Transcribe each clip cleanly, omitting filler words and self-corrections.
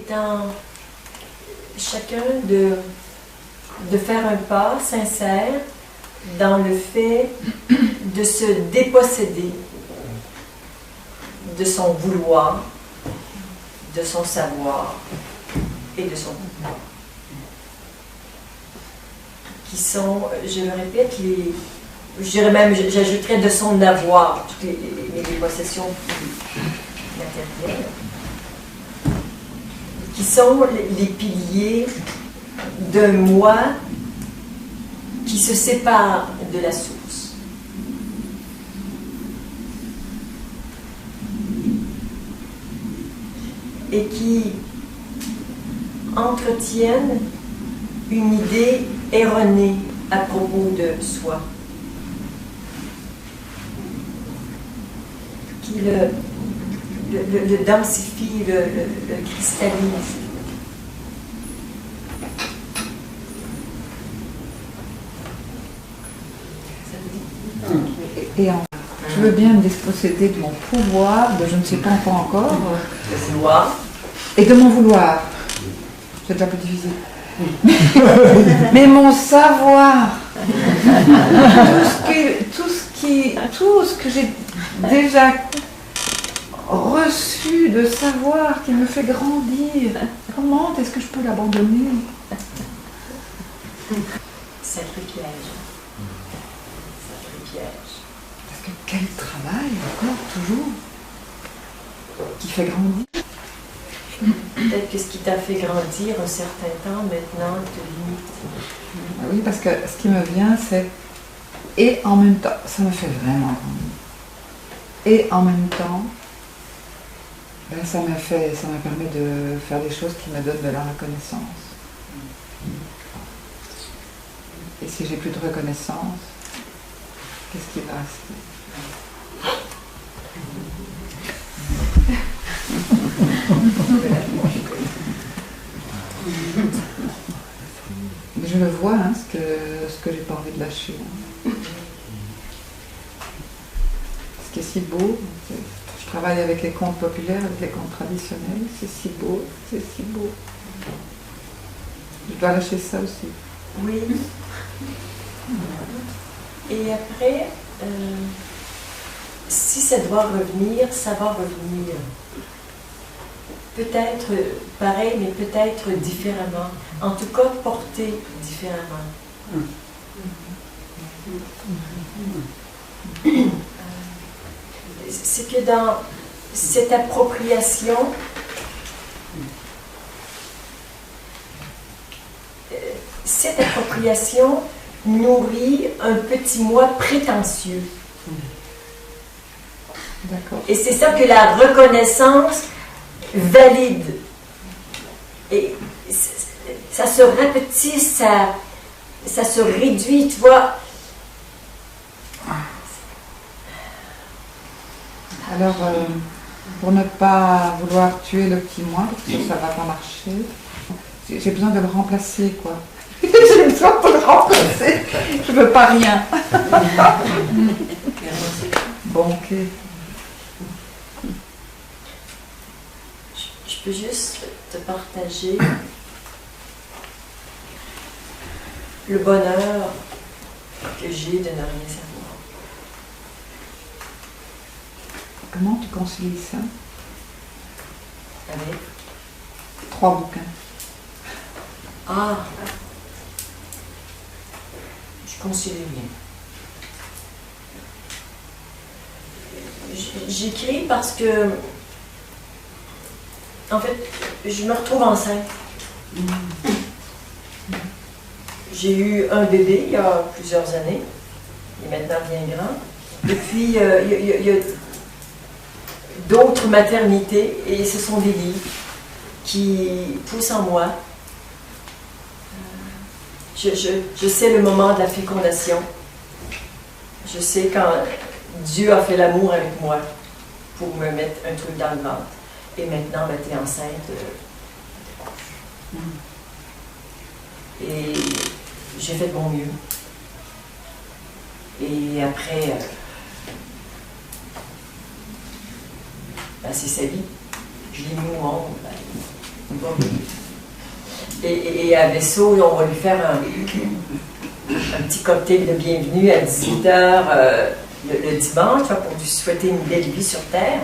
est en chacun de faire un pas sincère dans le fait de se déposséder de son vouloir, de son savoir et de son pouvoir. Qui sont, je le répète, je dirais même, j'ajouterais de son avoir, toutes les possessions matérielles, qui sont les piliers d'un moi qui se sépare de la source. Et qui entretiennent une idée erronée à propos de soi, qui le densifie, le cristallise. Et je veux bien me déposséder de mon pouvoir, de je ne sais pas encore. Le vouloir. Et de mon vouloir. C'est déjà plus difficile. Mais mon savoir, tout ce que j'ai déjà reçu de savoir qui me fait grandir, comment est-ce que je peux l'abandonner? Sacré piège. Sacré piège. Parce que quel travail, encore, toujours, qui fait grandir. Peut-être que ce qui t'a fait grandir un certain temps, maintenant, te limite. Oui, parce que ce qui me vient, c'est et en même temps, ça me fait vraiment grandir. Et en même temps, ben, ça me permet de faire des choses qui me donnent de la reconnaissance. Et si j'ai plus de reconnaissance, qu'est-ce qui va rester? Mais je le vois, hein, ce que j'ai pas envie de lâcher. Hein. Ce qui est si beau, je travaille avec les contes populaires, avec les contes traditionnels, c'est si beau, c'est si beau. Je dois lâcher ça aussi. Oui. Et après, si ça doit revenir, ça va revenir. Peut-être pareil, mais peut-être différemment. En tout cas, porté différemment. C'est que dans cette appropriation, nourrit un petit moi prétentieux. D'accord. Et c'est ça que la reconnaissance valide. Et ça se rapetisse, ça se réduit, tu vois. Alors, pour ne pas vouloir tuer le petit moi, parce que ça ne va pas marcher, j'ai besoin de le remplacer, quoi. J'ai besoin de le remplacer. Je ne veux pas rien. Bon, ok. Je peux juste te partager le bonheur que j'ai de ne rien savoir. Comment tu concilies ça? Avec 3 bouquins. Ah, je concilie bien. J'écris parce que, en fait, je me retrouve enceinte. J'ai eu un bébé il y a plusieurs années, il est maintenant bien grand. Et puis, il y a d'autres maternités, et ce sont des livres qui poussent en moi. Je sais le moment de la fécondation. Je sais quand Dieu a fait l'amour avec moi pour me mettre un truc dans le ventre. Et maintenant, tu es enceinte. Et j'ai fait de mon mieux. Et après, c'est sa vie. Je l'ai mis au monde. Et à Vaisseau, on va lui faire un petit cocktail de bienvenue à 18h le dimanche pour lui souhaiter une belle vie sur Terre.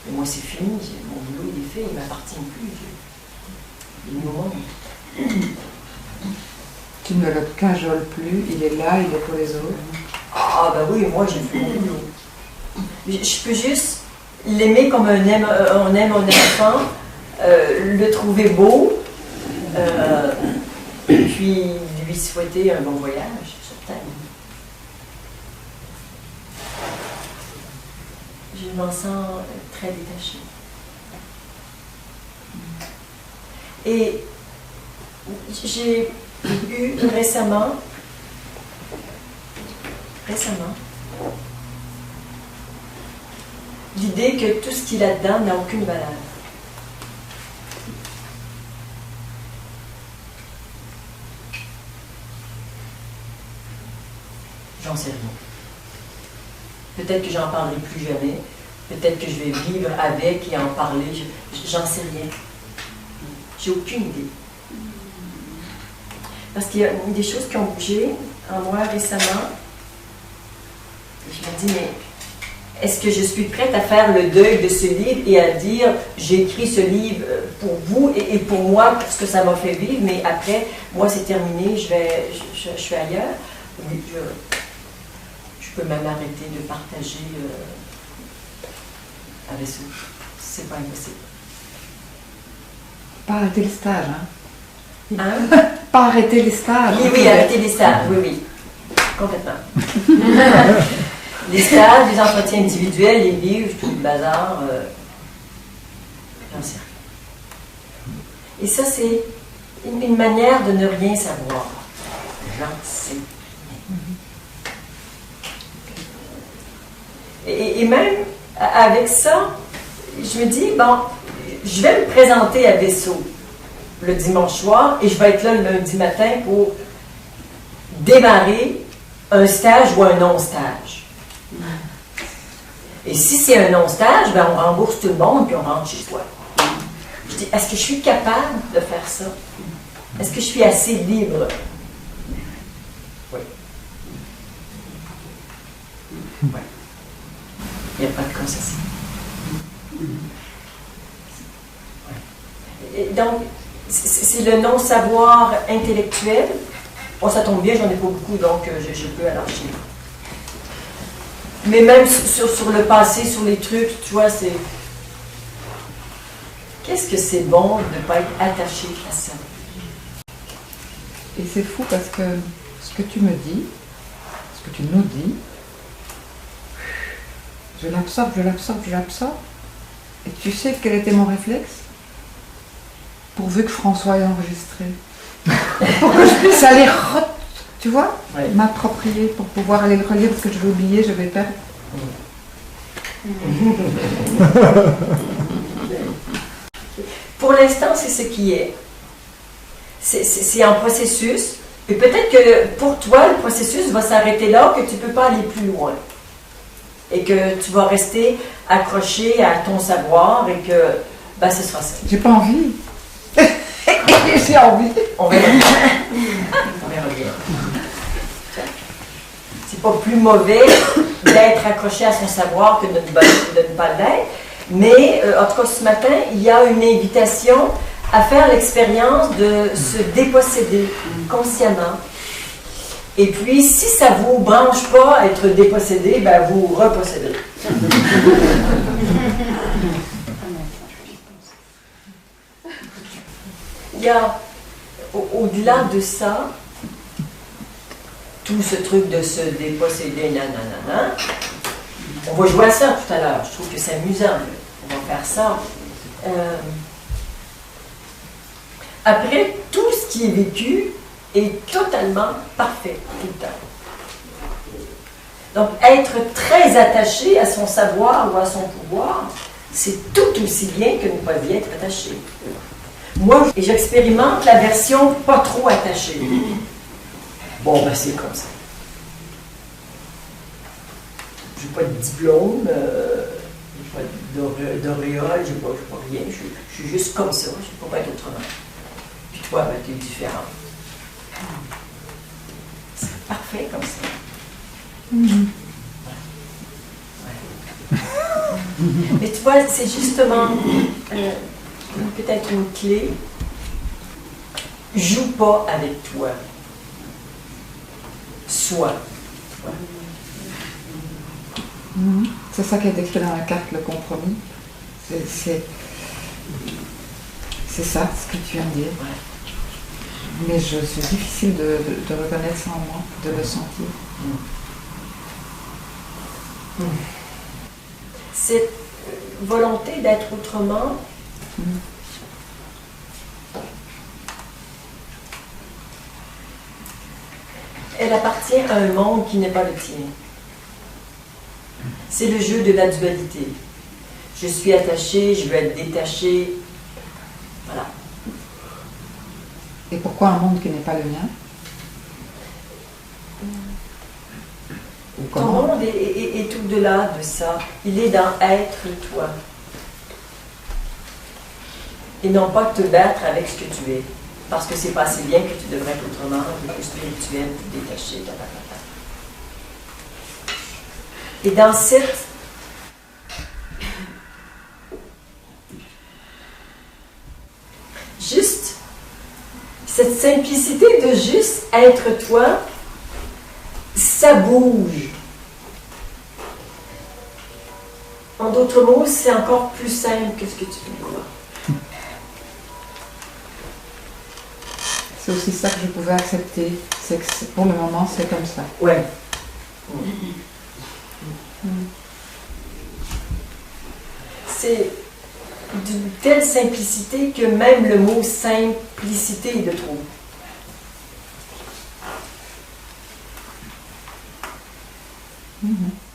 Et moi, c'est fini, mon boulot il est fait, il ne m'appartient plus. Il est au monde. Tu ne le cajoles plus, il est là, il est pour les autres. Ah ben oui, moi j'ai fait mon boulot. Je peux juste l'aimer comme on aime un enfant, le trouver beau, puis lui souhaiter un bon voyage sur Terre. Je m'en sens très détachée. Et j'ai eu récemment, l'idée que tout ce qui est là-dedans n'a aucune valeur. J'en sais rien. Peut-être que j'en parlerai plus jamais. Peut-être que je vais vivre avec et en parler. J'en sais rien. J'ai aucune idée. Parce qu'il y a des choses qui ont bougé en moi récemment. Et je me dis, mais est-ce que je suis prête à faire le deuil de ce livre et à dire, j'ai écrit ce livre pour vous et pour moi, parce que ça m'a fait vivre, mais après, moi, c'est terminé, je suis ailleurs. Oui, je peux même arrêter de partager avec eux. C'est pas impossible. Pas arrêter les stages, hein? Hein? Pas arrêter les stages. Oui, arrêter les stages, oui. Complètement. Les stages, les entretiens individuels, les livres, tout le bazar, j'en sais rien. Et ça, c'est une manière de ne rien savoir. J'en sais rien. Et même avec ça, je me dis, bon, je vais me présenter à Vaisseau le dimanche soir et je vais être là le lundi matin pour démarrer un stage ou un non-stage. Et si c'est un non-stage, ben on rembourse tout le monde puis on rentre chez soi. Je dis, est-ce que je suis capable de faire ça? Est-ce que je suis assez libre? Oui. Oui. Il n'y a pas de concession. Et donc, c'est le non-savoir intellectuel. Bon, ça tombe bien, j'en ai pas beaucoup, donc je peux lâcher. Mais même sur le passé, sur les trucs, tu vois, c'est... Qu'est-ce que c'est bon de ne pas être attaché à ça? Et c'est fou parce que ce que tu me dis, ce que tu nous dis, je l'absorbe. Et tu sais quel était mon réflexe? Pourvu que François ait enregistré. Pour que je puisse aller, tu vois, ouais, m'approprier pour pouvoir aller le relire parce que je vais oublier, je vais perdre. Pour l'instant, c'est ce qui est. C'est un processus. Et peut-être que pour toi, le processus va s'arrêter là, que tu ne peux pas aller plus loin. Et que tu vas rester accroché à ton savoir et que, ben, ce sera ça. J'ai pas envie. J'ai envie. On verra bien. On verra bien. C'est pas plus mauvais d'être accroché à son savoir que de ne pas l'être. Mais, en tout cas, ce matin, il y a une invitation à faire l'expérience de se déposséder consciemment. Et puis, si ça ne vous branche pas être dépossédé, ben vous repossédez. Il y a, au-delà de ça, tout ce truc de se déposséder, nanana, on va jouer à ça tout à l'heure. Je trouve que c'est amusant. On va faire ça. Après, tout ce qui est vécu est totalement parfait tout le temps. Donc, être très attaché à son savoir ou à son pouvoir, c'est tout aussi bien que ne pas y être attaché. Moi, j'expérimente la version pas trop attachée. Bon, ben c'est comme ça. Je n'ai pas de diplôme, je n'ai pas d'auréole, j'ai pas rien. Je suis juste comme ça. Je ne peux pas être autrement. Puis toi, ben, tu es différente. C'est parfait comme ça. Mais tu vois, c'est justement peut-être une clé. Joue pas avec toi. Sois. C'est ça qui est décrit dans la carte, le compromis. C'est ça, ce que tu viens de dire. Mais c'est difficile de reconnaître ça en moi, de le sentir. Cette volonté d'être autrement, elle appartient à un monde qui n'est pas le tien. C'est le jeu de la dualité. Je suis attaché, je veux être détaché. Voilà. Et pourquoi un monde qui n'est pas le mien? Ton monde est au-delà de ça. Il est dans être toi. Et non pas te battre avec ce que tu es. Parce que c'est pas assez bien que tu devrais être autrement, plus spirituel, plus détaché, Et dans cette simplicité de juste être toi, ça bouge. En d'autres mots, c'est encore plus simple que ce que tu fais voir. C'est aussi ça que je pouvais accepter. C'est que pour le moment, c'est comme ça. Ouais. C'est d'une telle simplicité que même le mot simplicité est de trop. Mm-hmm.